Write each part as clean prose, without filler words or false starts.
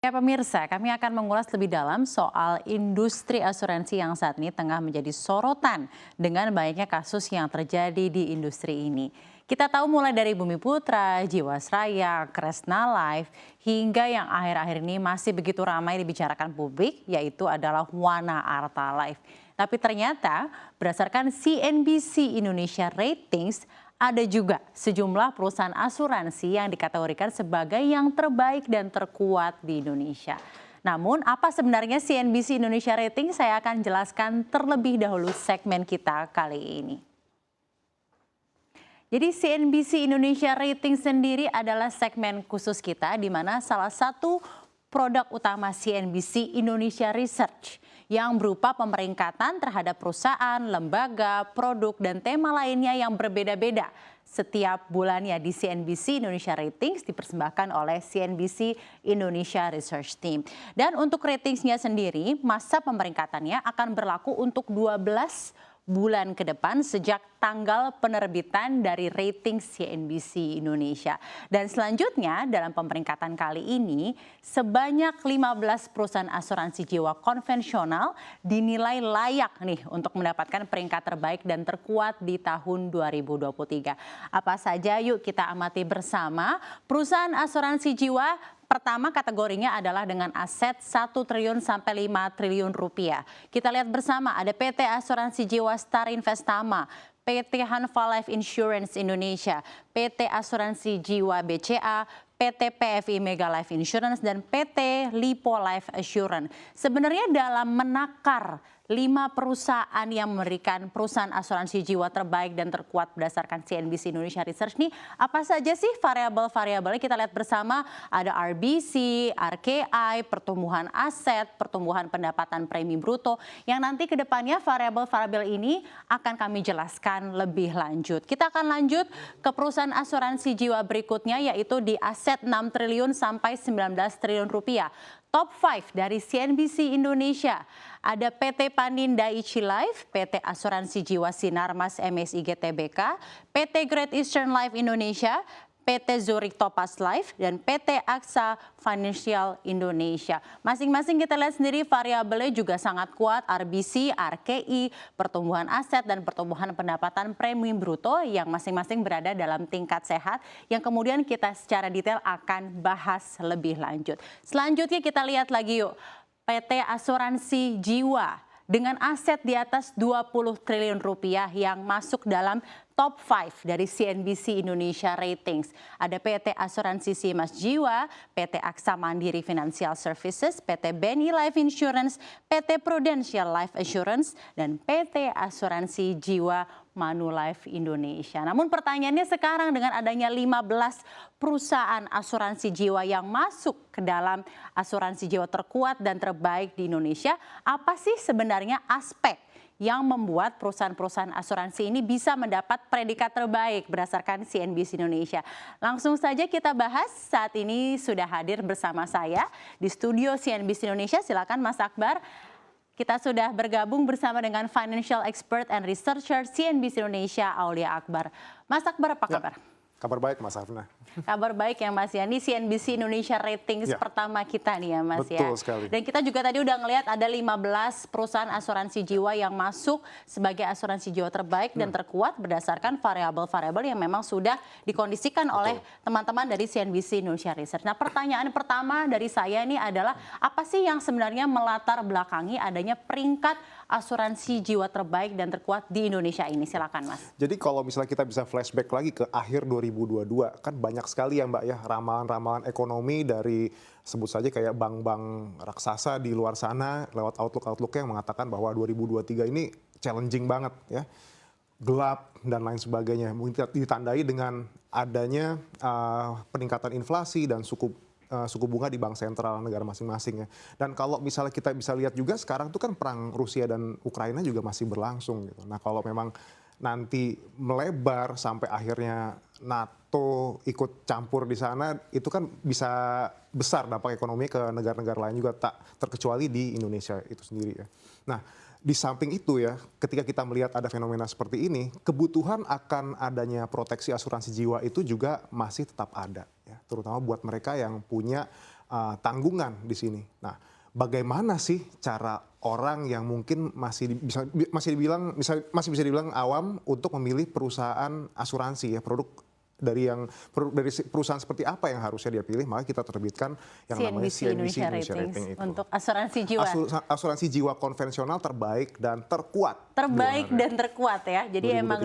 Ya pemirsa, kami akan mengulas lebih dalam soal industri asuransi yang saat ini tengah menjadi sorotan dengan banyaknya kasus yang terjadi di industri ini. Kita tahu mulai dari Bumi Putra, Jiwasraya, Kresna Life, hingga yang akhir-akhir ini masih begitu ramai dibicarakan publik, yaitu adalah Wana Arta Life. Tapi ternyata berdasarkan CNBC Indonesia Ratings, ada juga sejumlah perusahaan asuransi yang dikategorikan sebagai yang terbaik dan terkuat di Indonesia. Namun apa sebenarnya CNBC Indonesia Rating? Saya akan jelaskan terlebih dahulu segmen kita kali ini. Jadi CNBC Indonesia Rating sendiri adalah segmen khusus kita di mana salah satu produk utama CNBC Indonesia Research yang berupa pemeringkatan terhadap perusahaan, lembaga, produk, dan tema lainnya yang berbeda-beda. Setiap bulannya di CNBC Indonesia Ratings dipersembahkan oleh CNBC Indonesia Research Team. Dan untuk ratingsnya sendiri, masa pemeringkatannya akan berlaku untuk 12 bulan ke depan sejak tanggal penerbitan dari rating CNBC Indonesia. Dan selanjutnya dalam pemeringkatan kali ini sebanyak 15 perusahaan asuransi jiwa konvensional dinilai layak nih untuk mendapatkan peringkat terbaik dan terkuat di tahun 2023. Apa saja yuk kita amati bersama. Perusahaan asuransi jiwa pertama kategorinya adalah dengan aset 1 triliun sampai 5 triliun rupiah. Kita lihat bersama ada PT Asuransi Jiwa Star Investama, PT Hanfa Life Insurance Indonesia, PT Asuransi Jiwa BCA, PT PFI Mega Life Insurance, dan PT Lipo Life Assurance. Sebenarnya dalam menakar 5 perusahaan yang memberikan perusahaan asuransi jiwa terbaik dan terkuat berdasarkan CNBC Indonesia Research nih, apa saja sih variabel-variabelnya? Kita lihat bersama, ada RBC, RKI, pertumbuhan aset, pertumbuhan pendapatan premi bruto, yang nanti ke depannya variabel-variabel ini akan kami jelaskan lebih lanjut. Kita akan lanjut ke perusahaan asuransi jiwa berikutnya, yaitu di aset 6 triliun sampai 19 triliun rupiah. Top 5 dari CNBC Indonesia, ada PT Panindaichi Life, PT Asuransi Jiwa Sinarmas MSI GTBK, PT Great Eastern Life Indonesia, PT Zurich Topaz Life, dan PT Aksa Financial Indonesia. Masing-masing kita lihat sendiri variabelnya juga sangat kuat, RBC, RKI, pertumbuhan aset, dan pertumbuhan pendapatan premi bruto yang masing-masing berada dalam tingkat sehat yang kemudian kita secara detail akan bahas lebih lanjut. Selanjutnya kita lihat lagi yuk, PT Asuransi Jiwa dengan aset di atas 20 triliun rupiah yang masuk dalam top 5 dari CNBC Indonesia Ratings. Ada PT Asuransi Simas Jiwa, PT Aksa Mandiri Financial Services, PT BNI Life Insurance, PT Prudential Life Assurance, dan PT Asuransi Jiwa Manulife Indonesia. Namun pertanyaannya sekarang dengan adanya 15 perusahaan asuransi jiwa yang masuk ke dalam asuransi jiwa terkuat dan terbaik di Indonesia, apa sih sebenarnya aspek yang membuat perusahaan-perusahaan asuransi ini bisa mendapat predikat terbaik berdasarkan CNBC Indonesia? Langsung saja kita bahas. Saat ini sudah hadir bersama saya di studio CNBC Indonesia. Silakan Mas Akbar. Kita sudah bergabung bersama dengan Financial Expert and Researcher CNBC Indonesia, Aulia Akbar. Mas Akbar, apa kabar? Kabar baik, Mas Hafna. Kabar baik ya Mas ya. Ini CNBC Indonesia Ratings pertama kita nih ya Mas ya. Betul sekali. Dan kita juga tadi udah ngelihat ada 15 perusahaan asuransi jiwa yang masuk sebagai asuransi jiwa terbaik dan terkuat berdasarkan variabel-variabel yang memang sudah dikondisikan oleh teman-teman dari CNBC Indonesia Research. Nah, pertanyaan pertama dari saya ini adalah apa sih yang sebenarnya melatar belakangi adanya peringkat asuransi jiwa terbaik dan terkuat di Indonesia ini? Silakan Mas. Jadi kalau misalnya kita bisa flashback lagi ke akhir 2022, kan banyak sekali ya Mbak ya ramalan-ramalan ekonomi dari sebut saja kayak bank-bank raksasa di luar sana lewat outlook-outlooknya yang mengatakan bahwa 2023 ini challenging banget ya, gelap dan lain sebagainya. Mungkin ditandai dengan adanya peningkatan inflasi dan suku bunga di bank sentral negara masing-masing ya. Dan kalau misalnya kita bisa lihat juga sekarang tuh kan perang Rusia dan Ukraina juga masih berlangsung gitu. Nah kalau memang nanti melebar sampai akhirnya NATO ikut campur di sana, itu kan bisa besar dampak ekonomi ke negara-negara lain juga, tak terkecuali di Indonesia itu sendiri ya. Nah di samping itu ya, ketika kita melihat ada fenomena seperti ini, kebutuhan akan adanya proteksi asuransi jiwa itu juga masih tetap ada ya, terutama buat mereka yang punya tanggungan di sini. Nah, bagaimana sih cara orang yang mungkin masih bisa dibilang awam untuk memilih perusahaan asuransi ya, produk dari perusahaan seperti apa yang harusnya dia pilih? Maka kita terbitkan yang namanya CNBC Indonesia Rating itu. Untuk asuransi jiwa. Asuransi jiwa konvensional terbaik dan terkuat. Terbaik dan terkuat ya. Jadi 2023. emang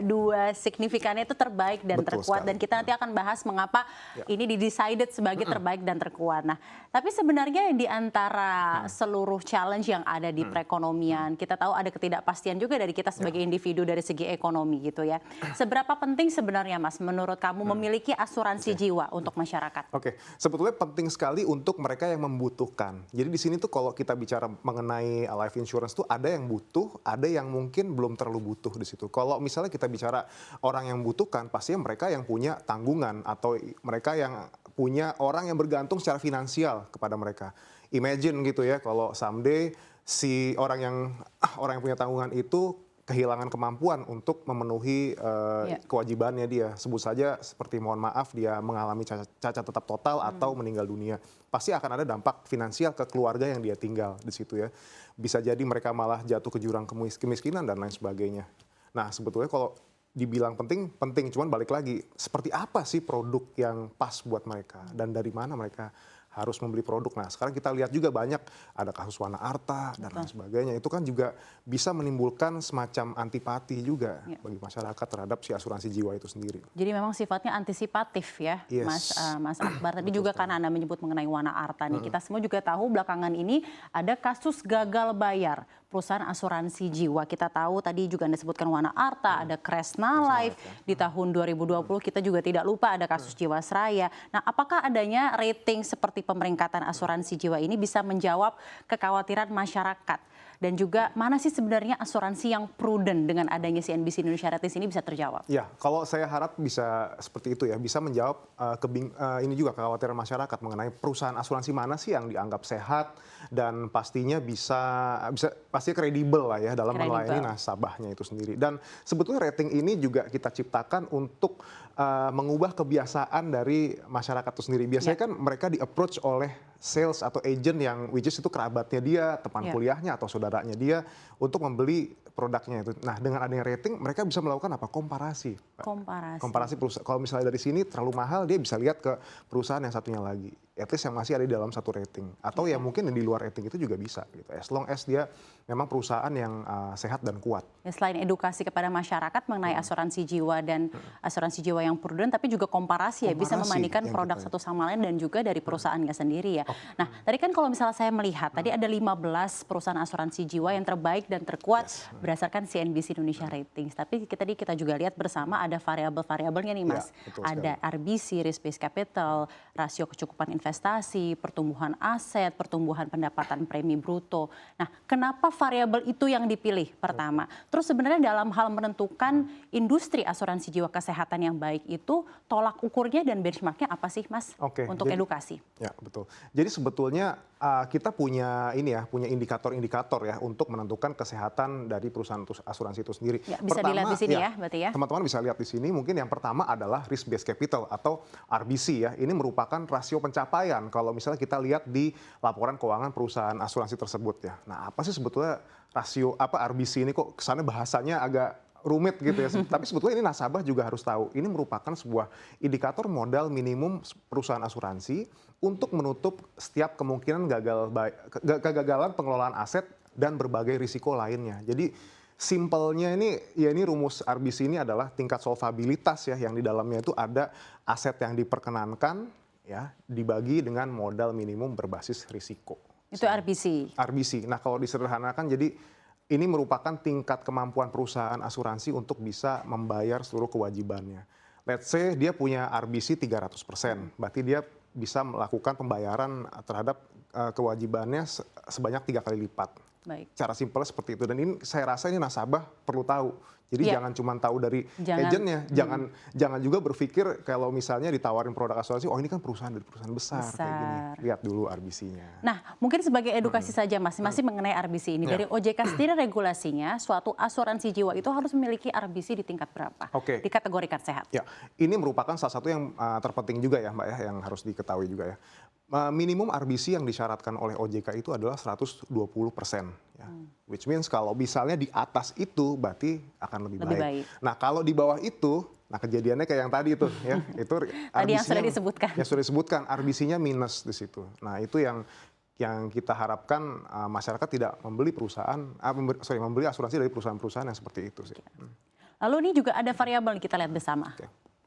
dua signifikannya itu terbaik dan Betul terkuat. sekali. Dan kita nanti akan bahas mengapa ini didecided sebagai terbaik dan terkuat. Nah, tapi sebenarnya di antara seluruh challenge yang ada di perekonomian, kita tahu ada ketidakpastian juga dari kita sebagai individu dari segi ekonomi gitu ya. Seberapa penting sebenarnya Mas menurut kamu memiliki asuransi jiwa untuk masyarakat? Oke, sebetulnya penting sekali untuk mereka yang membutuhkan. Jadi di sini tuh kalau kita bicara mengenai life insurance tuh ada yang butuh, ada yang mungkin belum terlalu butuh di situ. Kalau misalnya kita bicara orang yang membutuhkan, pastinya mereka yang punya tanggungan atau mereka yang punya orang yang bergantung secara finansial kepada mereka. Imagine gitu ya, kalau someday si orang yang punya tanggungan itu kehilangan kemampuan untuk memenuhi kewajibannya dia. Sebut saja seperti mohon maaf dia mengalami cacat tetap total atau meninggal dunia. Pasti akan ada dampak finansial ke keluarga yang dia tinggal di situ ya. Bisa jadi mereka malah jatuh ke jurang kemiskinan dan lain sebagainya. Nah sebetulnya kalau dibilang penting, cuman balik lagi, seperti apa sih produk yang pas buat mereka dan dari mana mereka harus membeli produk. Nah sekarang kita lihat juga banyak ada kasus Wana Arta dan lain sebagainya. Itu kan juga bisa menimbulkan semacam antipati juga bagi masyarakat terhadap si asuransi jiwa itu sendiri. Jadi memang sifatnya antisipatif ya, Yes. Mas Akbar. Tadi juga kan Anda menyebut mengenai Wana Arta nih. Kita semua juga tahu belakangan ini ada kasus gagal bayar perusahaan asuransi jiwa. Kita tahu tadi juga Anda sebutkan Wana Arta, ada Kresna Life. Di tahun 2020 kita juga tidak lupa ada kasus Jiwasraya. Nah, apakah adanya rating seperti pemeringkatan asuransi jiwa ini bisa menjawab kekhawatiran masyarakat? Dan juga mana sih sebenarnya asuransi yang prudent dengan adanya CNBC Indonesia Ratings ini bisa terjawab? Ya, kalau saya harap bisa seperti itu ya, bisa menjawab ini juga kekhawatiran masyarakat mengenai perusahaan asuransi mana sih yang dianggap sehat dan pastinya pasti kredibel lah ya dalam melayani nasabahnya itu sendiri. Dan sebetulnya rating ini juga kita ciptakan untuk mengubah kebiasaan dari masyarakat itu sendiri. Biasanya kan mereka di-approach oleh sales atau agent yang which is itu kerabatnya dia, teman kuliahnya atau saudaranya dia untuk membeli produknya itu. Nah, dengan adanya rating mereka bisa melakukan apa? Komparasi. Komparasi perusahaan. Kalau misalnya dari sini terlalu mahal, dia bisa lihat ke perusahaan yang satunya lagi. At least yang masih ada di dalam satu rating. Atau ya mungkin yang di luar rating itu juga bisa gitu. As long as dia memang perusahaan yang sehat dan kuat. Ya, selain edukasi kepada masyarakat mengenai asuransi jiwa dan asuransi jiwa yang prudent, tapi juga komparasi ya, bisa membandingkan produk satu sama lain dan juga dari perusahaannya sendiri ya. Nah, tadi kan kalau misalnya saya melihat, tadi ada 15 perusahaan asuransi jiwa yang terbaik dan terkuat berdasarkan CNBC Indonesia Ratings. Tapi kita juga lihat bersama ada variabel-variabelnya nih Mas. Ada RBC, risk based capital, rasio kecukupan investasi, pertumbuhan aset, pertumbuhan pendapatan premi bruto. Nah, kenapa variabel itu yang dipilih pertama? Terus sebenarnya dalam hal menentukan industri asuransi jiwa kesehatan yang baik itu tolak ukurnya dan benchmarknya apa sih Mas untuk edukasi? Ya, betul. Jadi sebetulnya kita punya indikator-indikator ya untuk menentukan kesehatan dari perusahaan asuransi itu sendiri. Ya, bisa dilihat di sini ya, berarti ya. Teman-teman bisa lihat di sini. Mungkin yang pertama adalah risk based capital atau RBC ya. Ini merupakan rasio pencapaian kalau misalnya kita lihat di laporan keuangan perusahaan asuransi tersebut ya. Nah, apa sih sebetulnya rasio RBC ini, kok kesannya bahasanya agak rumit gitu ya. Tapi sebetulnya ini nasabah juga harus tahu. Ini merupakan sebuah indikator modal minimum perusahaan asuransi untuk menutup setiap kemungkinan kegagalan pengelolaan aset dan berbagai risiko lainnya. Jadi simpelnya ini rumus RBC ini adalah tingkat solvabilitas ya, yang di dalamnya itu ada aset yang diperkenankan ya dibagi dengan modal minimum berbasis risiko. Itu RBC. RBC. Nah, kalau disederhanakan jadi ini merupakan tingkat kemampuan perusahaan asuransi untuk bisa membayar seluruh kewajibannya. Let's say dia punya RBC 300%, berarti dia bisa melakukan pembayaran terhadap kewajibannya sebanyak 3 kali lipat. Baik. Cara simpelnya seperti itu. Dan ini saya rasa ini nasabah perlu tahu. Jadi Iya. jangan cuma tahu dari Jangan- agentnya, jangan juga berpikir kalau misalnya ditawarin produk asuransi, oh ini kan perusahaan dari perusahaan besar, kayak gini. Lihat dulu RBC-nya. Nah, mungkin sebagai edukasi saja masih mengenai RBC ini. Dari OJK sendiri regulasinya, suatu asuransi jiwa itu harus memiliki RBC di tingkat berapa? Oke. Dikategorikan sehat. Ya, ini merupakan salah satu yang terpenting juga ya Mbak ya, yang harus diketahui juga ya. Minimum RBC yang disyaratkan oleh OJK itu adalah 120%. Ya. Which means kalau misalnya di atas itu berarti akan lebih baik. Nah kalau di bawah itu, nah kejadiannya kayak yang tadi itu ya, itu Tadi yang sudah disebutkan. Ya sudah disebutkan, RBC-nya minus di situ. Nah itu yang kita harapkan masyarakat tidak membeli membeli asuransi dari perusahaan-perusahaan yang seperti itu sih. Lalu ini juga ada variabel kita lihat bersama.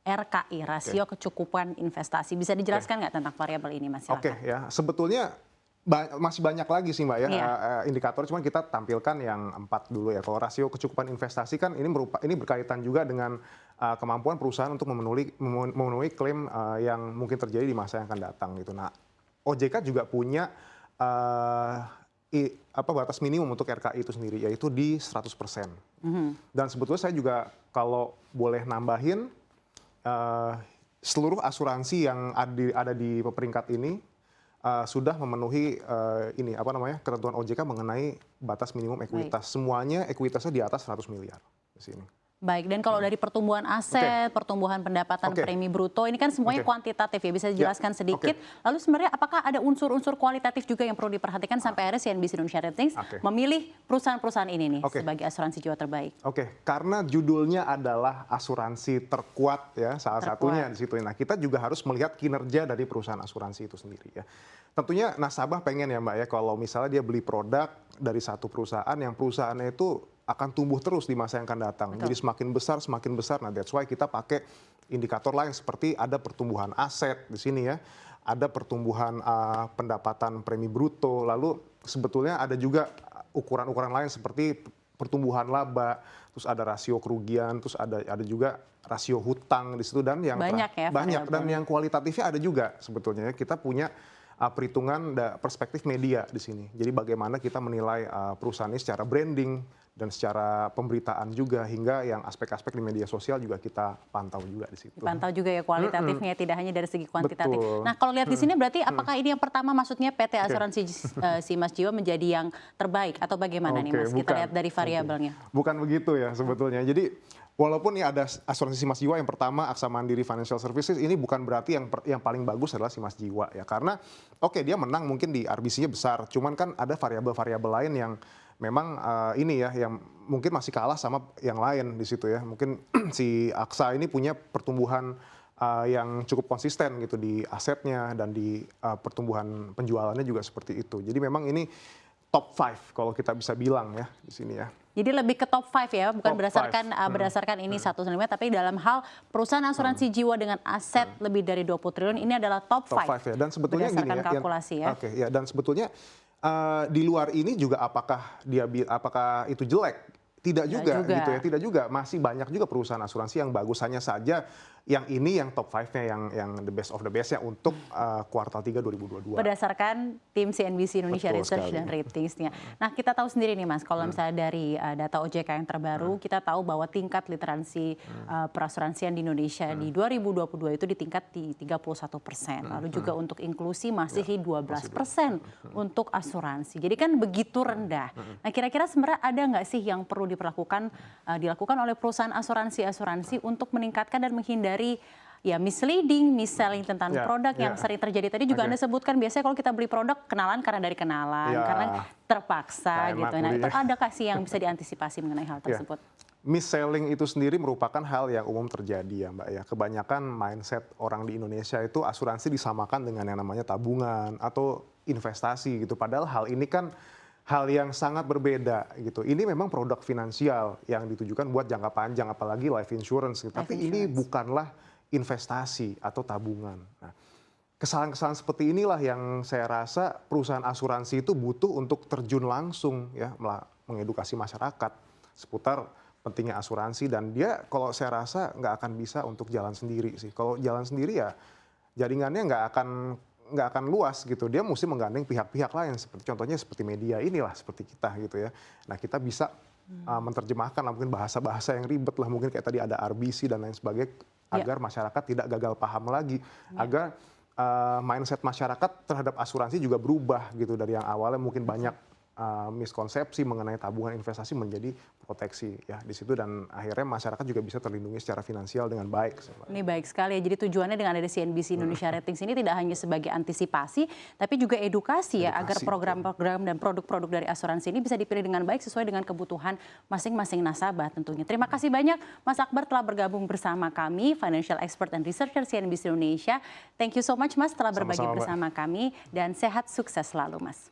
RKI, rasio kecukupan investasi. Bisa dijelaskan nggak tentang variabel ini, Mas? Oke, ya sebetulnya masih banyak lagi sih Mbak ya indikator, cuman kita tampilkan yang 4 dulu ya. Kalau rasio kecukupan investasi kan ini berkaitan juga dengan kemampuan perusahaan untuk memenuhi klaim yang mungkin terjadi di masa yang akan datang gitu. Nah, OJK juga punya batas minimum untuk RKI itu sendiri, yaitu di 100%. Dan sebetulnya saya juga kalau boleh nambahin, seluruh asuransi yang ada di peringkat ini sudah memenuhi ketentuan OJK mengenai batas minimum ekuitas. Semuanya ekuitasnya di atas 100 miliar di sini. Baik, dan kalau dari pertumbuhan aset, pertumbuhan pendapatan premi bruto, ini kan semuanya kuantitatif ya, bisa dijelaskan sedikit. Lalu sebenarnya apakah ada unsur-unsur kualitatif juga yang perlu diperhatikan sampai akhirnya CNBC Indonesia Ratings memilih perusahaan-perusahaan ini nih sebagai asuransi jiwa terbaik? Karena judulnya adalah asuransi terkuat ya, salah satunya di situ. Nah, kita juga harus melihat kinerja dari perusahaan asuransi itu sendiri ya. Tentunya nasabah pengen ya Mbak ya, kalau misalnya dia beli produk dari satu perusahaan yang perusahaannya itu akan tumbuh terus di masa yang akan datang. Jadi semakin besar. Nah, that's why kita pakai indikator lain seperti ada pertumbuhan aset di sini ya, ada pertumbuhan pendapatan premi bruto. Lalu sebetulnya ada juga ukuran-ukuran lain seperti pertumbuhan laba, terus ada rasio kerugian, terus ada juga rasio hutang di situ, dan yang banyak dan yang kualitatifnya ada juga sebetulnya. Kita punya perhitungan perspektif media di sini. Jadi bagaimana kita menilai perusahaan ini secara branding dan secara pemberitaan juga, hingga yang aspek-aspek di media sosial juga kita pantau juga di situ. Pantau juga ya kualitatifnya, tidak hanya dari segi kuantitatif. Nah, kalau lihat di sini berarti apakah ini yang pertama, maksudnya PT Asuransi Simas Jiwa menjadi yang terbaik atau bagaimana nih Mas? Kita lihat dari variabelnya. Bukan begitu ya sebetulnya. Jadi walaupun ini ada asuransi Simas Jiwa yang pertama, Aksa Mandiri Financial Services, ini bukan berarti yang paling bagus adalah Simas Jiwa ya. Karena dia menang mungkin di RBC-nya besar, cuman kan ada variabel-variabel lain yang memang yang mungkin masih kalah sama yang lain di situ ya. Mungkin si Aksa ini punya pertumbuhan yang cukup konsisten gitu di asetnya, dan di pertumbuhan penjualannya juga seperti itu. Jadi memang ini top 5 kalau kita bisa bilang ya di sini ya. Jadi lebih ke top 5 ya, bukan berdasarkan ini 1 sampai 5, tapi dalam hal perusahaan asuransi jiwa dengan aset lebih dari 20 triliun ini adalah top 5 ya. Dan sebetulnya berdasarkan kalkulasi ya. Dan sebetulnya di luar ini juga apakah itu jelek? Tidak juga gitu ya, tidak juga. Masih banyak juga perusahaan asuransi yang bagus, hanya saja yang ini yang top 5-nya yang the best of the best-nya untuk kuartal 3 2022. Berdasarkan tim CNBC Indonesia Research dan Ratingsnya. Nah, kita tahu sendiri nih Mas, kalau misalnya dari data OJK yang terbaru, kita tahu bahwa tingkat literansi perasuransian di Indonesia di 2022 itu di tingkat di 31%. Lalu juga untuk inklusi masih 12% untuk asuransi. Jadi kan begitu rendah. Nah, kira-kira sebenarnya ada nggak sih yang perlu dilakukan oleh perusahaan asuransi untuk meningkatkan dan menghindari misleading, mis-selling tentang produk yang sering terjadi. Tadi juga Anda sebutkan biasanya kalau kita beli produk kenalan karena dari kenalan, karena terpaksa gitu. Nah, itu adakah sih yang bisa diantisipasi mengenai hal tersebut? Mis-selling itu sendiri merupakan hal yang umum terjadi ya Mbak ya. Kebanyakan mindset orang di Indonesia itu asuransi disamakan dengan yang namanya tabungan atau investasi gitu. Padahal hal ini kan hal yang sangat berbeda gitu. Ini memang produk finansial yang ditujukan buat jangka panjang, apalagi life insurance gitu. Tapi ini bukanlah investasi atau tabungan. Nah, kesalahan-kesalahan seperti inilah yang saya rasa perusahaan asuransi itu butuh untuk terjun langsung ya, mengedukasi masyarakat seputar pentingnya asuransi. Dan dia kalau saya rasa nggak akan bisa untuk jalan sendiri sih. Kalau jalan sendiri ya jaringannya nggak akan luas gitu. Dia mesti menggandeng pihak-pihak lain, seperti contohnya seperti media inilah, seperti kita gitu ya. Nah, kita bisa menerjemahkan mungkin bahasa-bahasa yang ribet lah, mungkin kayak tadi ada RBC dan lain sebagainya, agar masyarakat tidak gagal paham lagi, agar mindset masyarakat terhadap asuransi juga berubah gitu, dari yang awalnya mungkin banyak miskonsepsi mengenai tabungan investasi menjadi proteksi ya di situ, dan akhirnya masyarakat juga bisa terlindungi secara finansial dengan baik. Ini baik sekali ya. Jadi tujuannya dengan ada CNBC Indonesia Ratings ini tidak hanya sebagai antisipasi, tapi juga edukasi ya, agar program-program dan produk-produk dari asuransi ini bisa dipilih dengan baik sesuai dengan kebutuhan masing-masing nasabah tentunya. Terima kasih banyak Mas Akbar telah bergabung bersama kami, Financial Expert and Researcher CNBC Indonesia. Thank you so much Mas telah berbagi bersama kami, dan sehat sukses selalu Mas.